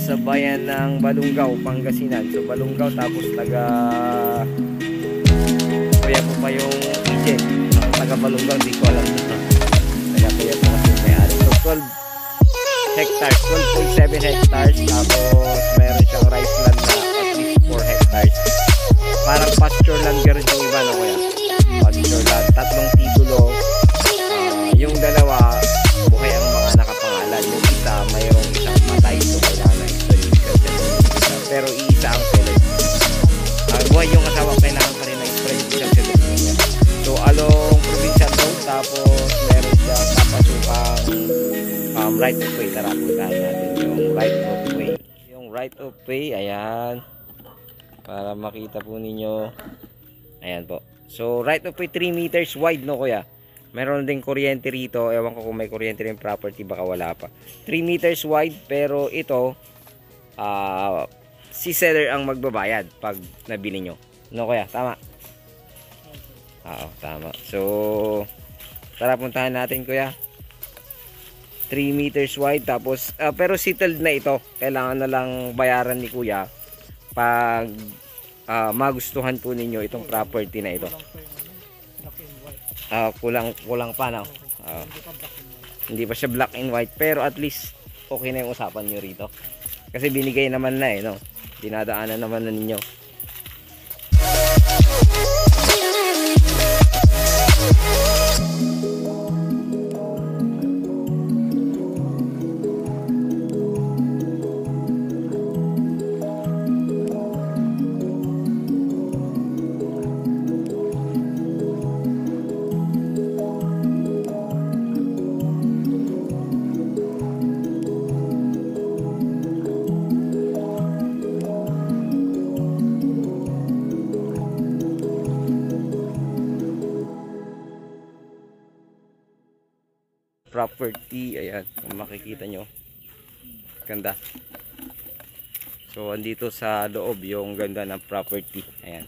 sa bayan ng Balungaw, Pangasinan. So Balungaw tapos taga kuya po pa yung agent. Taga Balungaw, di ko alam dito. Taga kuya po kasi may-ari. So 12 hectares, 12.7 hectares. Tapos meron siyang rice land na at least 4 hectares. Parang pasture land pero yung iba no kuya. Pasture land, tatlong titulo. Yung dalawa buhay ang mga nakapangalan. Yung isa mayroong isang matay, so kailangan na extradition. Pero iisa ang seller. Buhay yung asawa, kailangan pa rin na extradition. So along provincial road, tapos meron siyang papasukang right of way. Tara, puntahan natin yung right of way. Yung right of way, ayan, para makita po ninyo. Ayan po. So right of way 3 meters wide no kuya. Meron ding kuryente rito. Ewan ko kung may kuryente rin property, baka wala pa. 3 meters wide, pero ito si seller ang magbabayad pag nabili nyo. No kuya? Tama? Oo, tama. So tara, puntahan natin kuya. 3 meters wide, tapos pero settled na ito. Kailangan na lang bayaran ni kuya pag magustuhan po ninyo itong property na ito. Kulang pa no? Hindi pa siya black and white, pero at least okay na yung usapan nyo rito kasi binigay naman na no? Dinadaanan naman na ninyo. Property, ayan, kung makikita nyo, ganda. So andito sa loob yung ganda ng property, ayan.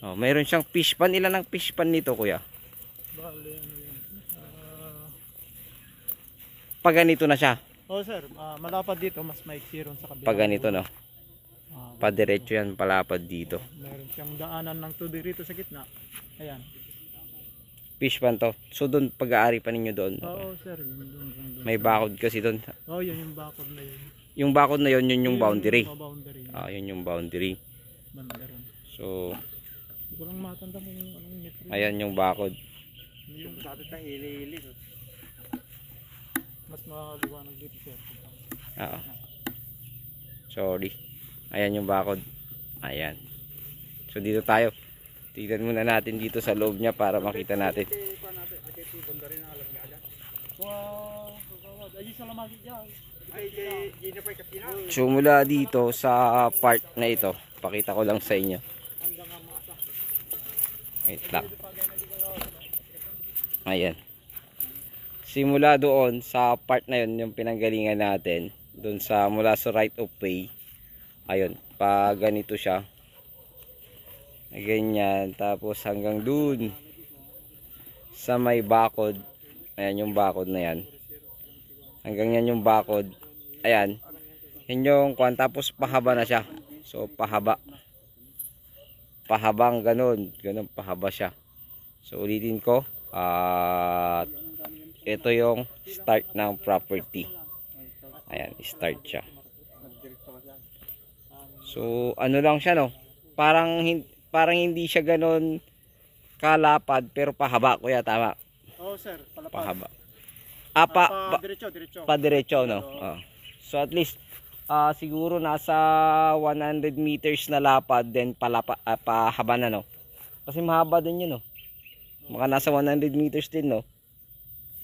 Oh, mayroon siyang fish pan. Ilan ang fish pan nito kuya? Pag ganito na siya. Oh sir, malapad dito, mas maiksi ron sa kabila. Pag ganito no, padiretso yan, palapad dito. Meron siyang daanan ng tubig rito sa gitna. Ayan. Fish pan to. So doon pag-aari pa ninyo doon. Oo sir. May bakod kasi doon. Oh, yun yung bakod na yun. Yung bakod na yun, yun yung boundary. Boundary. Yun yung boundary. Bandaran. So hindi ko lang matanda kung anong metro. ayan yung bakod. Yung dati na hili-hili. Mas maliwanag dito sir. Sorry. Ayan yung bakod. Ayan. So dito tayo. Tignan muna natin dito sa loob niya para makita natin. So mula dito sa part na ito, pakita ko lang sa inyo. Wait lang. Ayan. Simula doon sa part na yun, yung pinanggalingan natin, doon sa mula sa right of way. Ayun, pa ganito siya. Ganyan, tapos hanggang dun sa may bakod. Ayan yung bakod na yan. Hanggang yan yung bakod. Ayan. Yan yung kuwan, tapos pahaba na siya. So pahaba. Pahabang ganun. Ganun pahaba siya. So ulitin ko. Ito yung start ng property. Ayan, start siya. So ano lang siya no, parang hindi siya ganoon kalapad pero pahaba kuya, tama? Oo sir, pahaba. Diretso. No. So at least siguro nasa 100 meters na lapad, then pahaba na no. Kasi mahaba din yun no. Maka nasa 100 meters din no.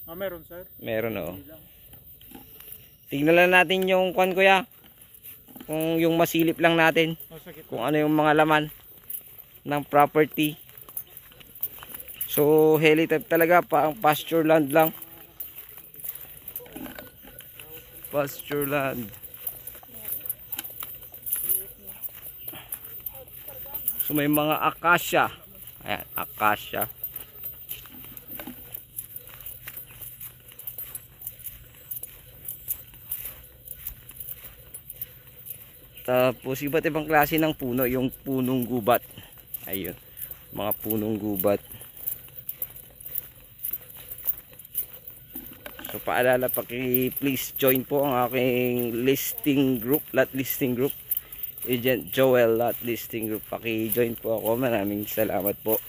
Meron sir. Meron no. Tingnan lang natin yung kwan kuya. Kung yung masilip lang natin kung ano yung mga laman ng property. So helitype talaga, pasture land lang. Pasture land. So may mga acacia. Ayan, acacia. Tapos iba't ibang klase ng puno, yung punong gubat. Ayun, mga punong gubat. So paalala, please join po ang aking listing group, lot listing group. Agent Joel lot listing group. Paki-join po ako. Maraming salamat po.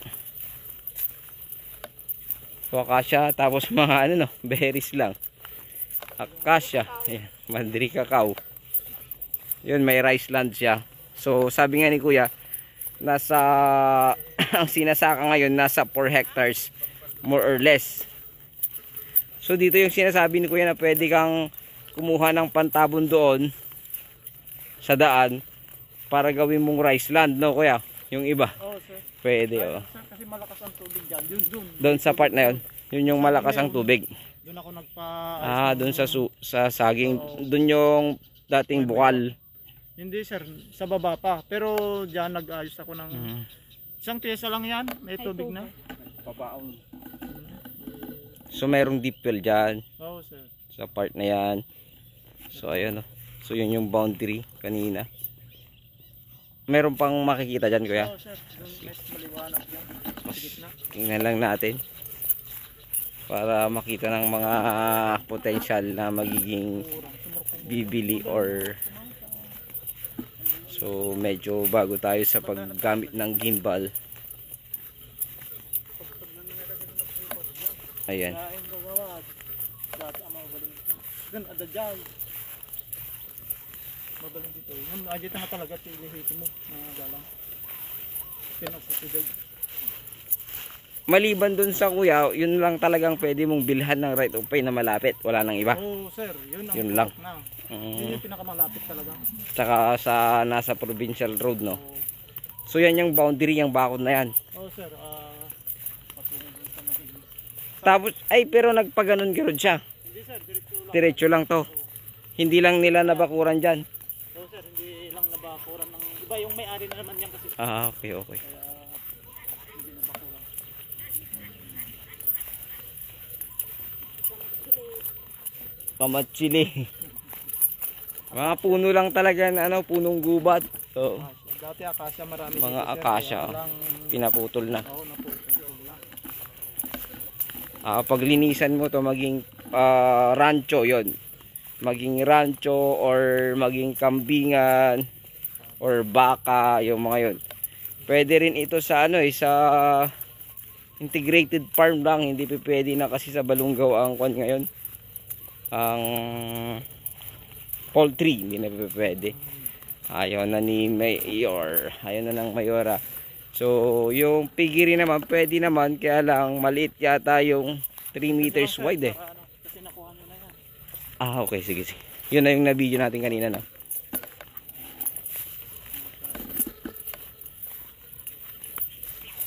So acacia, tapos mga ano no, berries lang. Acacia, ayan, mandiri kakao. Yun, may rice land siya. So sabi nga ni kuya, nasa ang sinasaka ngayon nasa 4 hectares more or less. So dito yung sinasabi ni kuya na pwede kang kumuha ng pantabon doon sa daan para gawin mong rice land, no kuya? Yung iba. Oo, sir. Pwede, Ay, oh. sir, kasi malakas ang tubig dyan. Yun. Doon sa part na yun. Yun yung malakas ang tubig. Doon ako Doon sa saging. Doon yung dating bukal. Hindi sir, sa baba pa. Pero diyan nag-ayos ako ng isang pyesa lang yan. May tubig na. Pabaon. So mayroong deep well dyan. Oo sir. Sa part na yan. So ayun, oh. So yun yung boundary kanina. Meron pang makikita dyan kuya? Oo sir, doon mas maliwanag dyan. Sa gitna. Tingnan lang natin. Para makita ng mga potential na magiging bibili or so medyo bago tayo sa paggamit ng gimbal. Ayan. Mabaling dito. Adit na talaga tilihitin mo na galang. Pinasasibig. Maliban dun sa kuya, yun lang talagang pwede mong bilhan ng right of way na malapit. Wala nang iba. Oo sir, yun ang Yun lang. na. Yun yung pinakamalapit talaga. Tsaka sa nasa provincial road, no? So yan yung boundary, yung bakod na yan. Oo sir, patungo dun sa mahigit. Tapos, ay pero nagpaganon garod siya. Hindi sir, Diretso lang to. Hindi lang nila nabakuran dyan. Oo sir, hindi lang nabakuran ng iba, yung may-ari na naman yan kasi. Okay. Kaya hindi nabakuran. Kamatsili. Mga puno lang talaga na ano, punong gubat. So, Dati acacia marami. mga dito, sir, acacia, kaya lang- pinaputol na. Oo, naputol lang. Paglinisan mo to maging rancho yon, maging rancho or maging kambingan or baka, yung mga yon. Pwede rin ito sa ano sa integrated farm lang, hindi pwede na kasi sa Balungaw ang kwan ngayon, ang poultry, hindi na pwede. Ayaw na ni Mayor, ayaw na ng Mayora. So yung piggery naman pwede naman, kaya lang maliit yata yung 3 meters wide eh. Kasi nakuha nyo na yan. Okay, sige. Yun na yung na-video natin kanina, no?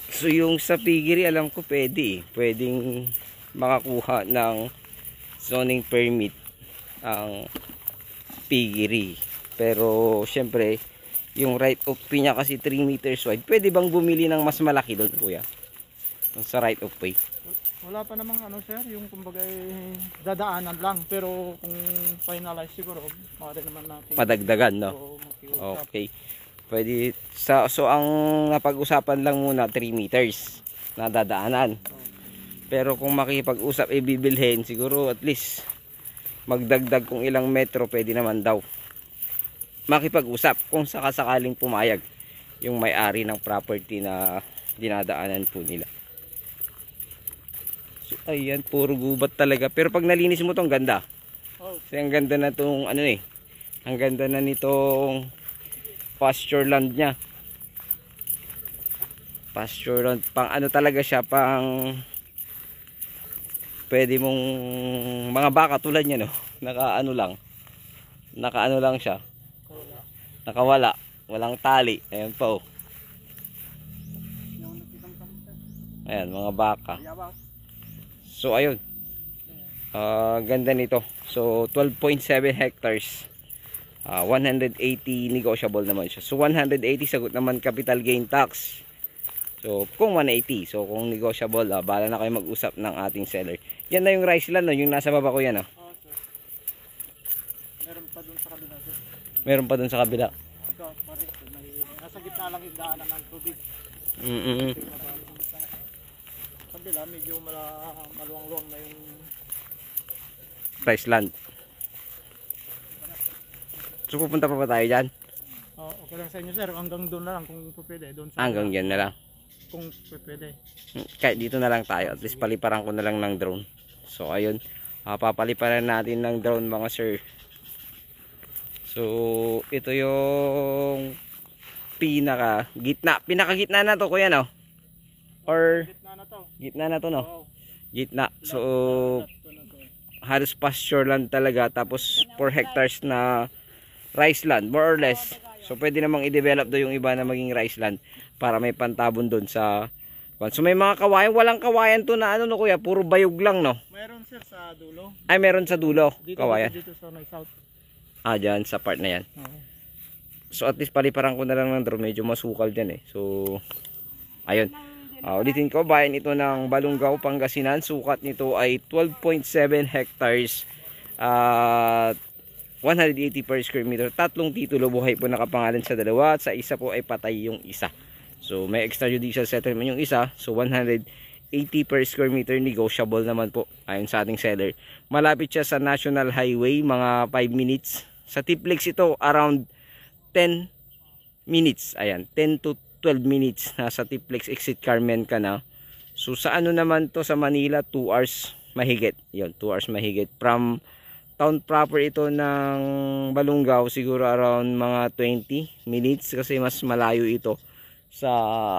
So yung sa piggery, alam ko pwede eh. Pwedeng makakuha ng zoning permit ang piggery. Pero syempre, yung right of way niya kasi 3 meters wide. Pwede bang bumili ng mas malaki doon, kuya? Sa right of way. Wala pa namang ano sir, yung kumbaga dadaanan lang. Pero kung finalize siguro, maaari naman natin. Padagdagan, no? Okay. Pwede. So ang napag-usapan lang muna 3 meters na dadaanan. Pero kung makipag-usap bibilhin, siguro at least magdagdag kung ilang metro pwede naman daw. Makipag-usap kung sakasakaling pumayag yung may-ari ng property na dinadaanan po nila. So, ayan, puro gubat talaga. Pero pag nalinis mo to, ang ganda. Kasi ang ganda na tong ano eh. Ang ganda na nitong pasture land niya. Pasture land. Pang ano talaga siya, pang pwede mong mga baka tulad niya, no? Nakaano lang siya. Nakawala, walang tali. Ayan pa oh. Ayan, mga baka. So ayun. Ganda nito. So 12.7 hectares. 180 negotiable naman siya. So 180 sagot naman capital gain tax. So kung 180, so kung negotiable, bahala na kayo mag-usap ng ating seller. Yan na yung rice land, no? Yung nasa baba ko yan, oh. Meron pa dun sa kabila, sir. Meron pa dun sa kabila. gitna lang yung daanan ng tubig. Sa kabila, medyo maluwang-luwang na yung rice land. So pupunta pa ba tayo dyan? okay lang sa inyo sir, hanggang doon na lang kung pwede. Doon sa Hanggang dyan na lang. kung pwede. Kahit dito na lang tayo, at least paliparan ko na lang ng drone. So ayun, papaliparan natin ng drone mga sir. So ito yung pinakagitna na to kuya, no? Or Gitna na to. gitna na to, no? Oo. Gitna. So halos pasture land talaga, tapos 4 hectares na rice land more or less. So pwede namang i-develop do yung iba na maging rice land para may pantabon doon sa. So may mga kawayan, walang kawayan to na ano no kuya, puro bayog lang, no? Meron sir sa dulo. Ay meron sa dulo, Dito, kawayan. dito sa may south. Dyan sa part na yan. Oo. So at least paliparan ko na lang ng drone, medyo masukal dyan eh. So ayun. Ulitin ko, bayan ito ng Balungaw, Pangasinan. Sukat nito ay 12.7 hectares at 180 per square meter. 3 titulo, buhay po nakapangalan sa dalawa, at sa isa po ay patay yung isa. So may extrajudicial settlement yung isa. So 180 per square meter, negotiable naman po ayon sa ating seller. Malapit siya sa National Highway, mga 5 minutes. Sa Tiplex ito around 10 minutes. Ayan, 10 to 12 minutes nasa Tiplex exit Carmen ka na. So sa ano naman to sa Manila, 2 hours mahigit. Yun, 2 hours mahigit. From town proper ito ng Balungaw, siguro around mga 20 minutes kasi mas malayo ito. Sa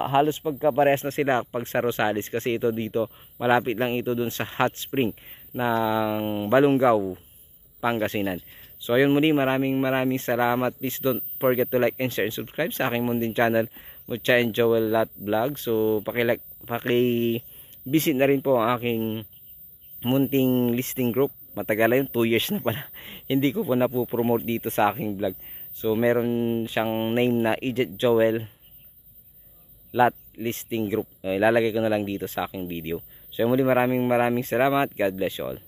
halos pagkapares na sila pag sa Rosales, kasi ito dito malapit lang ito dun sa hot spring ng Balungaw, Pangasinan. So ayun, muli maraming salamat. Please don't forget to like and share and subscribe sa aking munting channel, Mucha and Joel Lat Vlog. So paki-visit na rin po ang aking munting listing group. Matagal na yun, 2 years na pala. Hindi ko po napopromote dito sa aking vlog. So meron siyang name na Ijet Joel Lat Listing Group. Ilalagay ko na lang dito sa aking video. So muli maraming salamat. God bless you all.